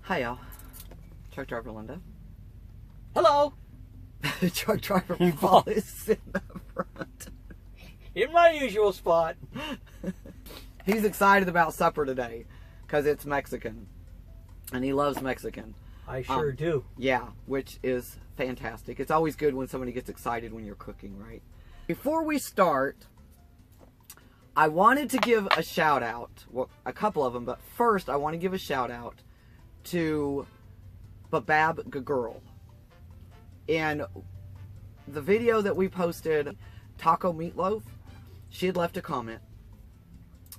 Hi, y'all. Truck driver Linda. Hello. Truck driver Paul is sitting up front. In my usual spot. He's excited about supper today because it's Mexican. And he loves Mexican. I sure do. Yeah, which is fantastic. It's always good when somebody gets excited when you're cooking, right? Before we start, I wanted to give a shout out. Well, a couple of them, but first I want to give a shout out to Babab Girl. In the video that we posted, Taco Meatloaf, she had left a comment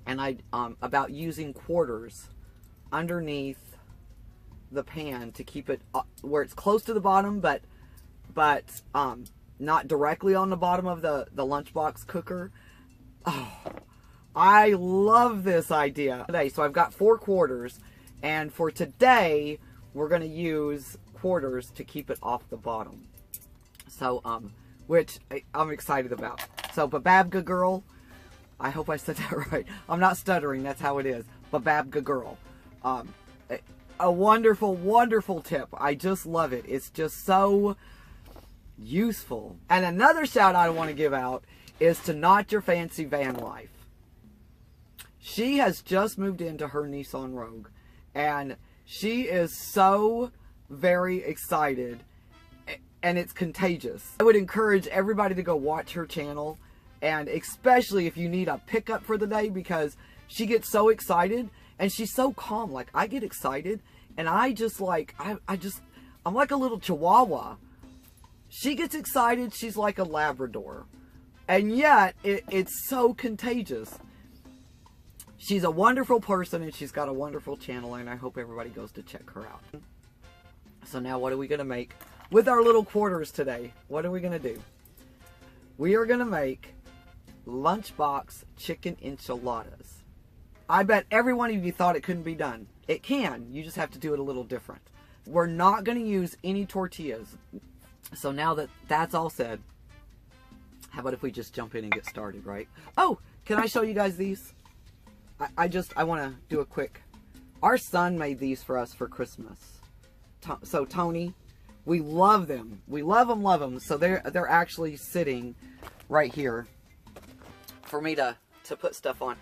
and about using quarters underneath the pan to keep it where it's close to the bottom, but not directly on the bottom of the lunchbox cooker. Oh, I love this idea today. So I've got 4 quarters, and for today we're going to use quarters to keep it off the bottom. So which I'm excited about. So Bababga Girl, I hope I said that right. I'm not stuttering, that's how it is. Bababga Girl. A wonderful, wonderful tip. I just love it. It's just so useful. And another shout out I want to give out is to Not Your Fancy Van Life. She has just moved into her Nissan Rogue, and she is so very excited, and it's contagious. I would encourage everybody to go watch her channel, and especially if you need a pickup for the day, because she gets so excited and she's so calm. Like, I get excited and I just like, I'm like a little chihuahua. She gets excited, she's like a Labrador, and yet it's so contagious. She's a wonderful person, and she's got a wonderful channel, and I hope everybody goes to check her out. So now what are we going to make with our little quarters today? What are we going to do? We are going to make lunchbox chicken enchiladas. I bet every one of you thought it couldn't be done. It can. You just have to do it a little different. We're not going to use any tortillas. So now that that's all said, how about if we just jump in and get started, right? Oh, can I show you guys these? I want to do a quick. Our son made these for us for Christmas. So Tony, we love them. We love them, love them. So they're actually sitting right here for me to put stuff on.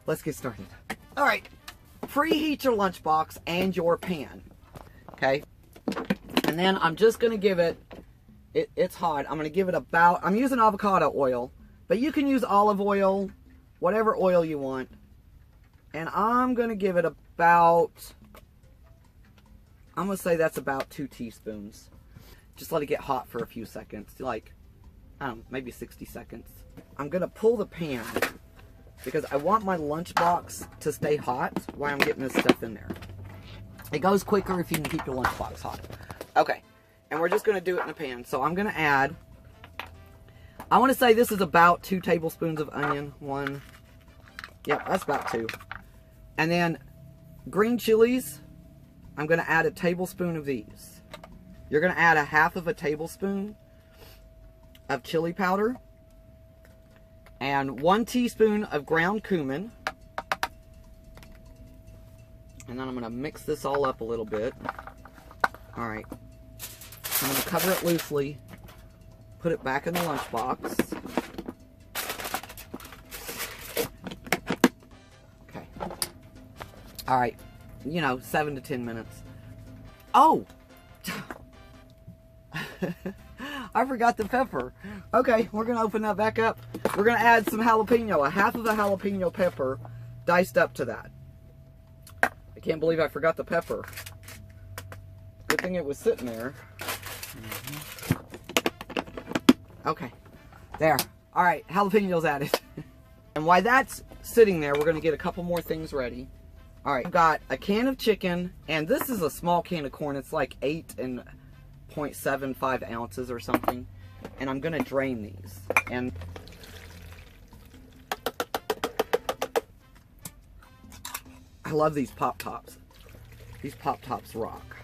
Let's get started. All right, preheat your lunchbox and your pan. Okay, and then I'm just gonna give it's hot. I'm gonna give it about. I'm using avocado oil, but you can use olive oil, whatever oil you want. And I'm gonna give it about. I'm going to say that's about 2 teaspoons. Just let it get hot for a few seconds. Like, I don't know, maybe 60 seconds. I'm going to pull the pan because I want my lunchbox to stay hot while I'm getting this stuff in there. It goes quicker if you can keep your lunchbox hot. Okay, and we're just going to do it in a pan. So I'm going to add, I want to say this is about 2 tablespoons of onion. 1, yep, that's about 2. And then green chilies. I'm going to add a tablespoon of these. You're going to add 1/2 of a tablespoon of chili powder. And 1 teaspoon of ground cumin. And then I'm going to mix this all up a little bit. Alright. I'm going to cover it loosely. Put it back in the lunchbox. Okay. Alright. 7 to 10 minutes. Oh! I forgot the pepper. Okay, we're going to open that back up. We're going to add some jalapeno. 1/2 of a jalapeno pepper diced up to that. I can't believe I forgot the pepper. Good thing it was sitting there. Okay. There. Alright, jalapenos added. And while that's sitting there, we're going to get a couple more things ready. Alright, I've got a can of chicken, and this is a small can of corn. It's like 8.75 ounces or something. And I'm going to drain these. And I love these Pop-Tops. These Pop-Tops rock.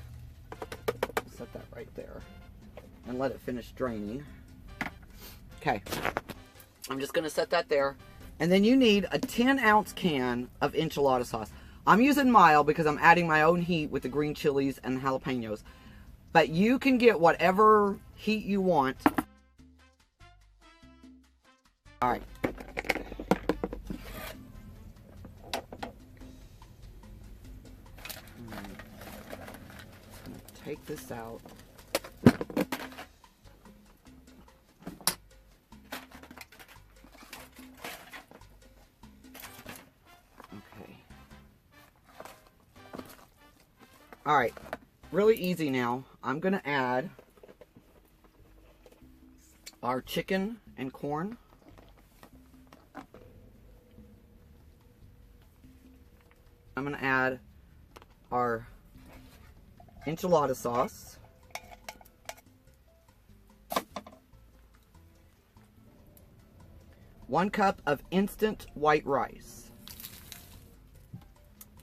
Set that right there. And let it finish draining. Okay. I'm just going to set that there. And then you need a 10-ounce can of enchilada sauce. I'm using mild because I'm adding my own heat with the green chilies and jalapenos. But you can get whatever heat you want. All right. Take this out. Okay. All right. Really easy now. I'm going to add our chicken and corn. I'm going to add our enchilada sauce. One cup of instant white rice.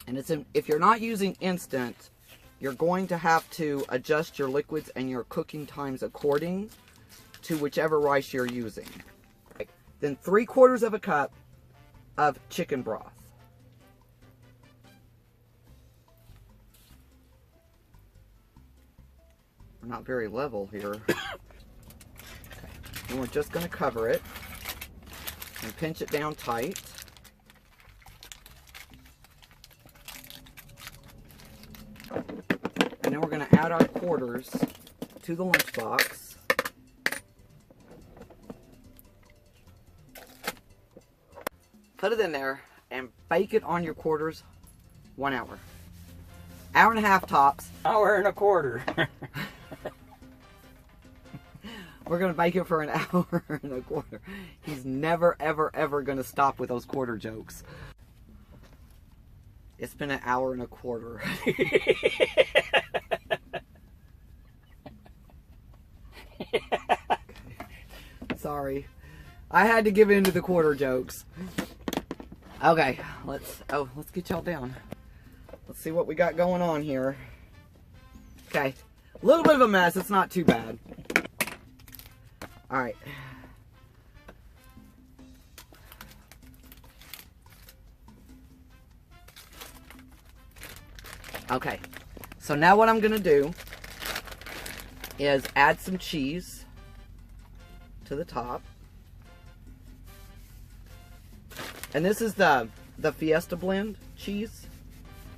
And if you're not using instant, you're going to have to adjust your liquids and your cooking times according to whichever rice you're using. Then 3/4 of a cup of chicken broth. We're not very level here. Okay. And we're just going to cover it and pinch it down tight. And then we're going to add our quarters to the lunchbox. Put it in there and bake it on your quarters 1 hour. Hour and a half tops. Hour and a quarter. We're going to bake it for an hour and a quarter. He's never, ever, ever going to stop with those quarter jokes. It's been an hour and a quarter. Sorry. I had to give in to the quarter jokes. Okay, let's get y'all down. Let's see what we got going on here. Okay. A little bit of a mess. It's not too bad. All right. Okay. So now what I'm going to do is add some cheese to the top. And this is the Fiesta blend cheese.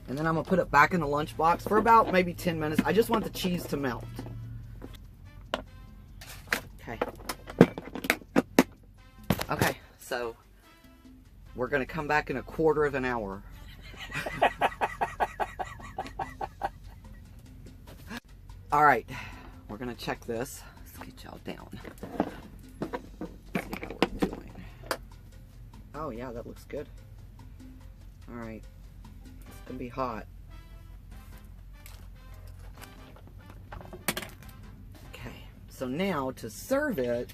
And then I'm going to put it back in the lunchbox for about maybe 10 minutes. I just want the cheese to melt. Okay. Okay, so we're going to come back in a quarter of an hour. All right, we're going to check this. Let's get y'all down. See how we're doing. Oh, yeah, that looks good. All right. It's going to be hot. Okay, so now to serve it,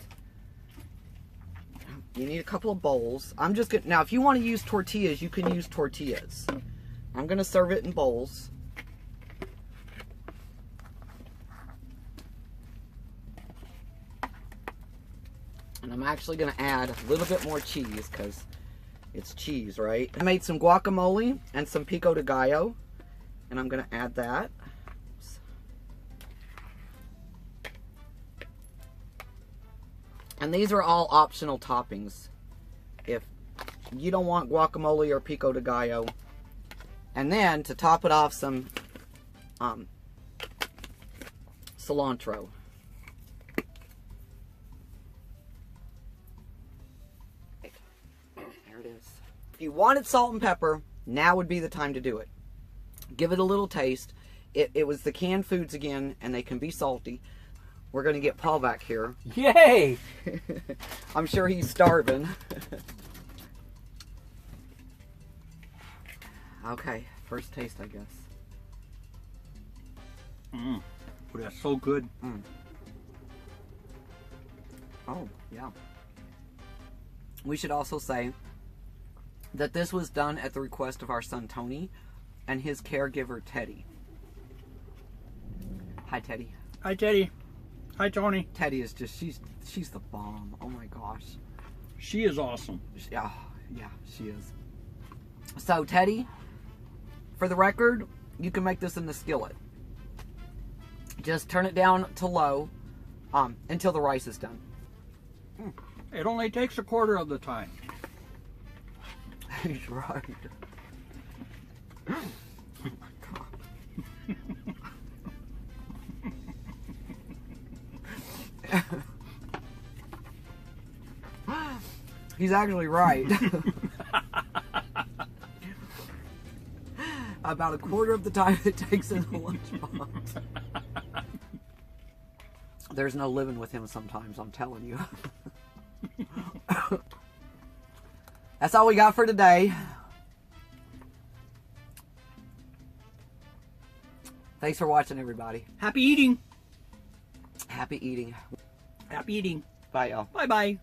you need a couple of bowls. I'm just going to, now if you want to use tortillas, you can use tortillas. I'm going to serve it in bowls. And I'm actually going to add a little bit more cheese because it's cheese, right? I made some guacamole and some pico de gallo. And I'm going to add that. Oops. And these are all optional toppings. If you don't want guacamole or pico de gallo. And then to top it off, some cilantro. There it is. If you wanted salt and pepper, now would be the time to do it. Give it a little taste. It was the canned foods again, and they can be salty. We're going to get Paul back here. Yay! I'm sure he's starving. Okay, first taste, I guess. Mmm. Oh, that's so good. Mm. Oh, yeah. We should also say that this was done at the request of our son Tony and his caregiver Teddy. Hi, Teddy. Hi, Teddy. Hi, Tony. Teddy is just, she's the bomb. Oh my gosh. She is awesome. Yeah, she is. So, Teddy, For the record, you can make this in the skillet. Just turn it down to low until the rice is done. It only takes a quarter of the time. He's right. Oh my God. He's actually right. About a quarter of the time it takes in the lunchbox. There's no living with him sometimes, I'm telling you. That's all we got for today. Thanks for watching, everybody. Happy eating. Happy eating. Happy eating. Bye, y'all. Bye-bye.